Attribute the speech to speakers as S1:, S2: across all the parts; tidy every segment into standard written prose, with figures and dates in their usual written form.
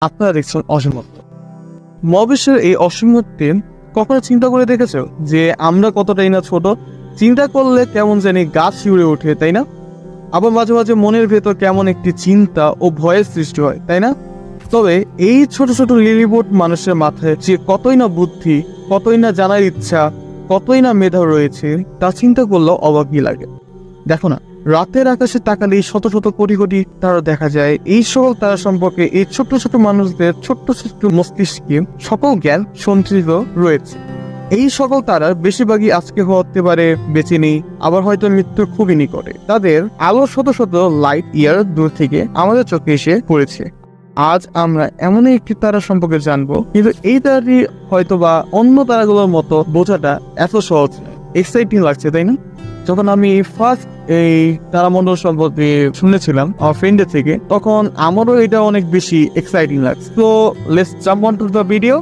S1: আপনারা দেখছেন অসীমত্ব। মহাবিশ্বের এই অসীমত্বে কখনো চিন্তা করে দেখেছো যে আমরা কতটাই না ছোট? চিন্তা করলে কেমন জানি গাছ শিউরে ওঠে, তাই না? আবার মাঝে মাঝে মনের ভেতর কেমন একটি চিন্তা ও ভয়ের সৃষ্টি হয়, তাই না? তবে এই ছোট ছোট লিলিবোট মানুষের মাথায় যে কতই না বুদ্ধি, কতই না জানার ইচ্ছা, কতই না মেধা রয়েছে তা চিন্তা করলেও অবাকই লাগে। দেখো না, রাতের আকাশে তাকালেই শত শত কোটি কোটি তারা দেখা যায়। এই সকল তারা সম্পর্কে এই ছোট্ট ছোট মানুষদের ছোট্ট ছোট্ট মস্তিষ্কে সকল জ্ঞান সঞ্চিত রয়েছে। এই সকল তারার বেশিরভাগই আজকে হতে পারে বেঁচে নেই, আবার হয়তো মৃত্যুর খুবই নিকটে। তাদের আলো শত শত লাইট ইয়ার দূর থেকে আমাদের চোখে এসে পড়েছে। আজ আমরা এমন একটি তারা সম্পর্কে জানবো, কিন্তু এই তারাটি হয়তো বা অন্য তারাগুলোর মতো বোঝাটা এত সহজ নয়। এক্সাইটিং লাগছে, তাই না? যখন আমি ফার্স্ট এই তারামণ্ডল সম্পর্কে শুনেছিলাম আমার ফ্রেন্ডের থেকে, তখন আমারও এটা অনেক বেশি এক্সাইটিং লাগছে। তো let's jump on to the video.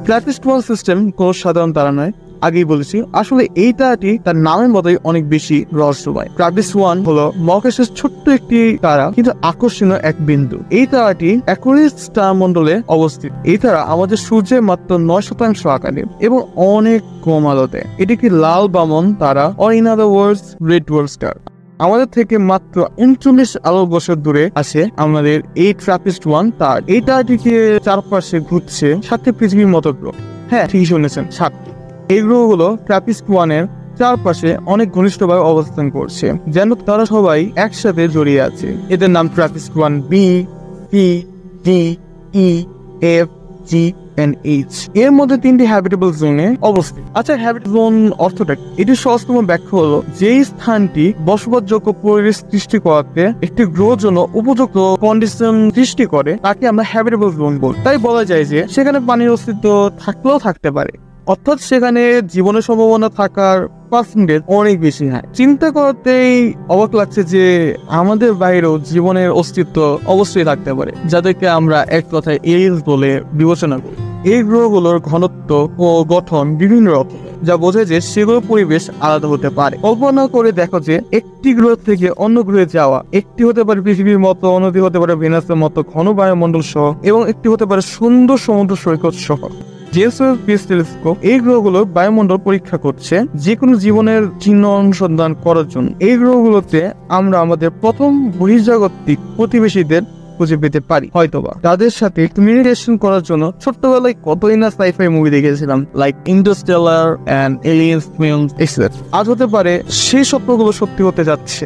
S1: TRAPPIST one system কোনো সাধারণ তারা নয়, আগেই বলেছি। আসলে এই তারাটি তার নামের মতোই অনেক বেশি রহস্যময়। ট্র্যাপিস্ট-1 হলো মহাকাশের ছোট্ট একটি তারা, কিন্তু আকর্ষণীয় এক বিন্দু। এই তারাটি অ্যাকুয়ারিয়াস তারামণ্ডলে অবস্থিত। এই তারা আমাদের সূর্যের মাত্র 9% আকারে এবং অনেক কম আলোতে। এটি কি লাল বামন তারা, or in other words red dwarf star. আমাদের থেকে মাত্র 39 আলো বছর দূরে আছে আমাদের এই ট্র্যাপিস্ট-1 তার। এই তারাটিকে চারপাশে ঘুরছে 7টি পৃথিবীর মতো গ্রহ। হ্যাঁ, ঠিকই শুনেছেন, 7টি। এই গ্রহগুলো ট্র্যাপিস্ট-1 এর চারপাশে অনেক ঘনিষ্ঠভাবে অবস্থান করছে, যেন তারা সবাই একসাথে জড়িয়ে আছে। এদের নাম TRAPPIST one b, c, d, e, f, g and h. এর মধ্যে 3টি হ্যাবিটেবল জোনে অবস্থিত। আচ্ছা, হ্যাবিটেবল জোন অর্থটা কি? এটির সহজতম ব্যাখ্যা হলো, যেই স্থানটি বসবাসযোগ্য পরিবেশ সৃষ্টি করাতে একটি গ্রহের জন্য উপযুক্ত কন্ডিশন সৃষ্টি করে তাকে আমরা হ্যাবিটেবল জোন বলি। তাই বলা যায় যে সেখানে পানির অস্তিত্ব থাকলেও থাকতে পারে, অর্থাৎ সেখানে জীবনের সম্ভাবনা থাকার পার্সেন্টেজ অনেক বেশি হয়। চিন্তা করতেই অবাক লাগছে যে আমাদের বাইরেও জীবনের অস্তিত্ব অবশ্যই থাকতে পারে, যাদেরকে আমরা এক কথায় এলিয়েন্স বলে বিবেচনা করি। এই গ্রহগুলোর ঘনত্ব ও গঠন বিভিন্ন রকম, যা বোঝায় যে সেগুলোর পরিবেশ আলাদা হতে পারে। কল্পনা করে দেখো যে একটি গ্রহ থেকে অন্য গ্রহে যাওয়া, একটি হতে পারে পৃথিবীর মতো, অন্যটি হতে পারে ভেনাসের মতো ঘন বায়ুমণ্ডল সহ, এবং একটি হতে পারে সুন্দর সমুদ্র সৈকত সহ। জেমস ওয়েব স্পেস টেলিস্কোপ এই গ্রহগুলোর বায়ুমণ্ডল পরীক্ষা করছে যে কোনো জীবনের চিহ্ন অনুসন্ধান করার জন্য। এই গ্রহগুলোতে আমরা আমাদের প্রথম বহির্জাগতিক প্রতিবেশীদের খুঁজে পেতে পারি, হয়তোবা তাদের সাথে কমিউনিকেশন করার জন্য। ছোট্টবেলায় কতই না সাইফাই মুভি দেখেছিলাম, like Interstellar and Aliens films etcetera. আজ হতে পারে সেই স্বপ্নগুলো সত্যি হতে যাচ্ছে।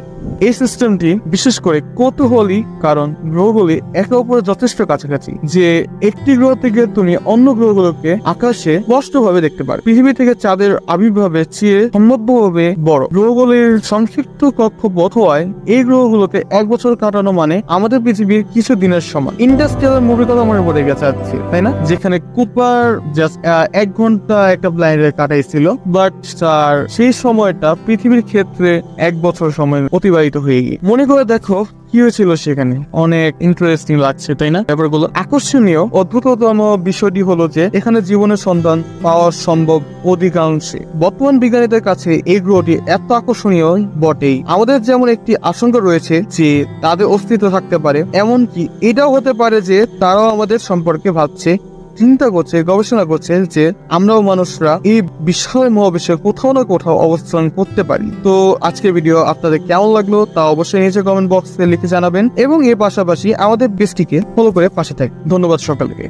S1: এই সিস্টেমটি বিশেষ করে কৌতূহলী, কারণ গ্রহগুলি একে অপরের যথেষ্ট কাছাকাছি যে একটি গ্রহ থেকে তুমি অন্য গ্রহগুলোকে আকাশে স্পষ্টভাবে দেখতে পারো। পৃথিবী থেকে চাঁদের আবির্ভাবের চেয়ে সম্ভাব্যভাবে বড়। গ্রহগুলির সংক্ষিপ্ত কক্ষপথ হওয়ায় এই গ্রহগুলোতে 1 বছর কাটানো মানে আমাদের পৃথিবীর কিছু দিনের সমান। ইন্টারস্টেলার মুভির কথা মনে পড়ে গেছে, তাই না? যেখানে কুপার জাস্ট 1 ঘন্টা একটা প্ল্যানেটে কাটাইছিল, বাট তার সেই সময়টা পৃথিবীর ক্ষেত্রে 1 বছর সময় অতিবাহিত হয়ে গিয়ে। মনে করে দেখো কি হয়েছিল সেখানে। অনেক ইন্টারেস্টিং লাগছে, তাই না? ব্যাপারগুলো আকর্ষণীয়। অদ্ভুততম বিষয়টি হলো যে এখানে জীবনের সন্ধান পাওয়া সম্ভব অধিকাংশে। বর্তমান বিজ্ঞানীদের কাছে এই গ্রহটি এত আকর্ষণীয় বটেই। আমাদের যেমন একটি আশঙ্কা রয়েছে যে তাদের অস্তিত্ব থাকতে পারে, এমনকি এটাও হতে পারে যে তারাও আমাদের সম্পর্কে ভাবছে, চিন্তা করছে, গবেষণা করছে যে আমরাও মানুষরা এই বিশাল মহাবিশ্বে কোথাও না কোথাও অবস্থান করতে পারি। তো আজকের ভিডিও আপনাদের কেমন লাগলো তা অবশ্যই নিচে কমেন্ট বক্সে লিখে জানাবেন, এবং এর পাশাপাশি আমাদের পেজটিকে ফলো করে পাশে থাকবেন। ধন্যবাদ সকলকে।